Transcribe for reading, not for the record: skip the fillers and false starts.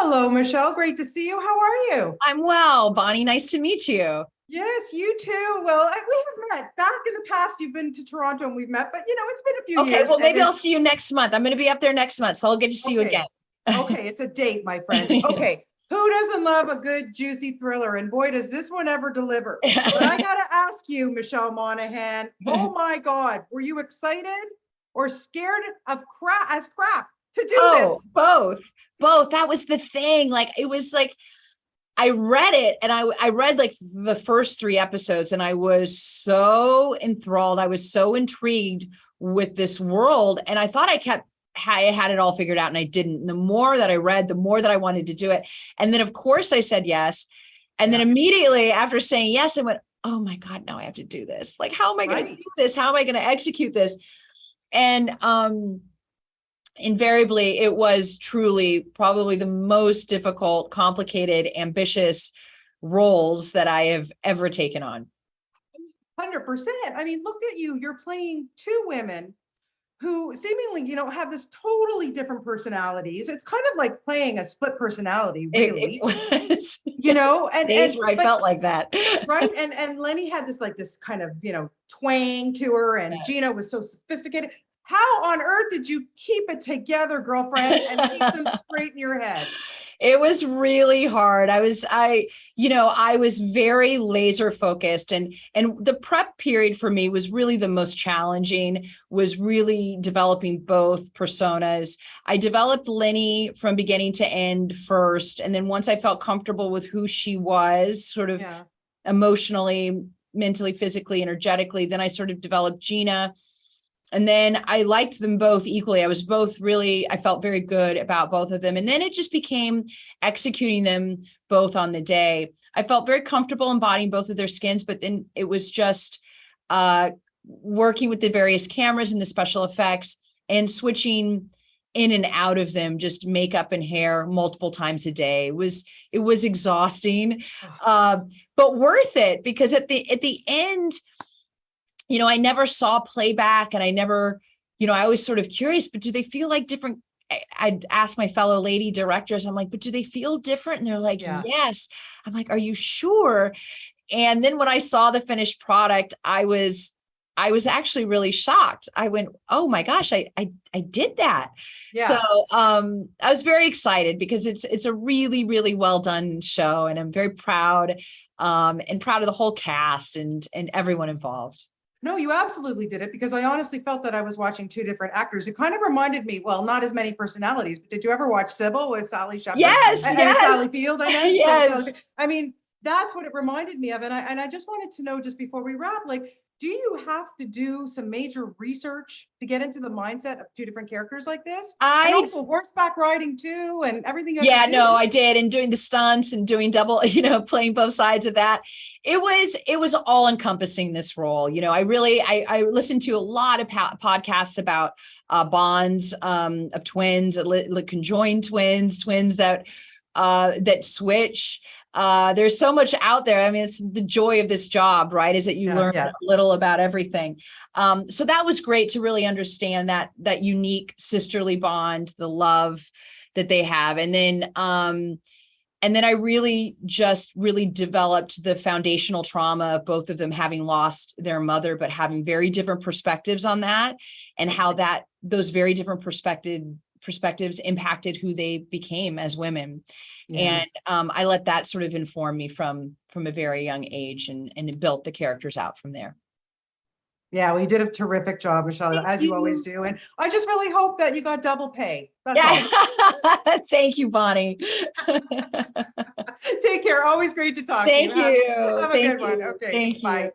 Hello, Michelle. Great to see you. How are you? I'm well, Bonnie. Nice to meet you. Yes, you too. Well, we have met back in the past. You've been to Toronto and we've met, but it's been a few Okay, years. well, And maybe I'll see you next month. I'm going to be up there next month, so I'll get to see you again. okay, okay, it's a date, my friend. Okay, who doesn't love a good juicy thriller? And boy, does this one ever deliver. But I gotta ask you, Michelle Monaghan. Oh my God, were you excited or scared of crap to do Oh, this? both. Both. That was the thing. Like it was like I read it and I read like the first three episodes and I was so enthralled. I was so intrigued with this world. And I thought I had it all figured out and I didn't. And the more that I read, the more that I wanted to do it. And then of course I said yes. And then Yeah, immediately after saying yes, I went, oh my God, now I have to do this. Like, how am I going to right. do this? How am I going to execute this? And invariably, it was truly probably the most difficult, complicated, ambitious roles that I have ever taken on. 100%. I mean, look at you. You're playing two women who seemingly, have this totally different personalities. It's kind of like playing a split personality, It really. was And days where I but felt like that. right. And Lenny had this kind of, twang to her, and Gina was so sophisticated. How on earth did you keep it together, girlfriend, and keep them straight in your head? It was really hard. I was very laser focused and the prep period for me was really the most challenging, was really developing both personas. I developed Lenny from beginning to end first. And then once I felt comfortable with who she was, sort of Yeah. emotionally, mentally, physically, energetically, then I sort of developed Gina. And then I liked them both equally. I felt very good about both of them. And then it just became executing them both on the day. I felt very comfortable embodying both of their skins, but then it was just working with the various cameras and the special effects and switching in and out of them, just makeup and hair multiple times a day. It was exhausting, but worth it, because at the end, I never saw playback and I always sort of curious, but do they feel like different? I'd ask my fellow lady directors, I'm like, but do they feel different? And they're like, Yeah. yes. I'm like, are you sure? And then when I saw the finished product, I was actually really shocked. I went, oh my gosh, I did that. So Yeah. I was very excited because it's a really, really well done show. And I'm very proud, and proud of the whole cast and everyone involved. No, you absolutely did it, because I honestly felt that I was watching two different actors. It kind of reminded me, well, not as many personalities, but did you ever watch Sybil with Sally Shepherd Yes, and yes, Sally Field? I meant yes. I mean, that's what it reminded me of. And I just wanted to know, just before we wrap, like, do you have to do some major research to get into the mindset of two different characters like this? And I also horseback riding too, and everything you have to Yeah, no, do. I did. And doing the stunts and doing double, playing both sides of that. It was all encompassing, this role. I listened to a lot of podcasts about bonds of twins, conjoined twins that switch. There's so much out there. I mean, it's the joy of this job, right? Is that you Yeah, learn yeah. a little about everything. So that was great to really understand that unique sisterly bond, the love that they have. And then I really developed the foundational trauma of both of them having lost their mother, but having very different perspectives on that, and how those very different perspectives impacted who they became as women. Yeah. And I let that sort of inform me from a very young age, and it built the characters out from there. Yeah, well, you did a terrific job, Michelle, Thank as you always you. do. And I just really hope that you got double pay. That's Yeah. all. Thank you, Bonnie. Take care. Always great to talk to you. Thank Have, you. have a Thank good one. you. Okay. Thank Bye. you.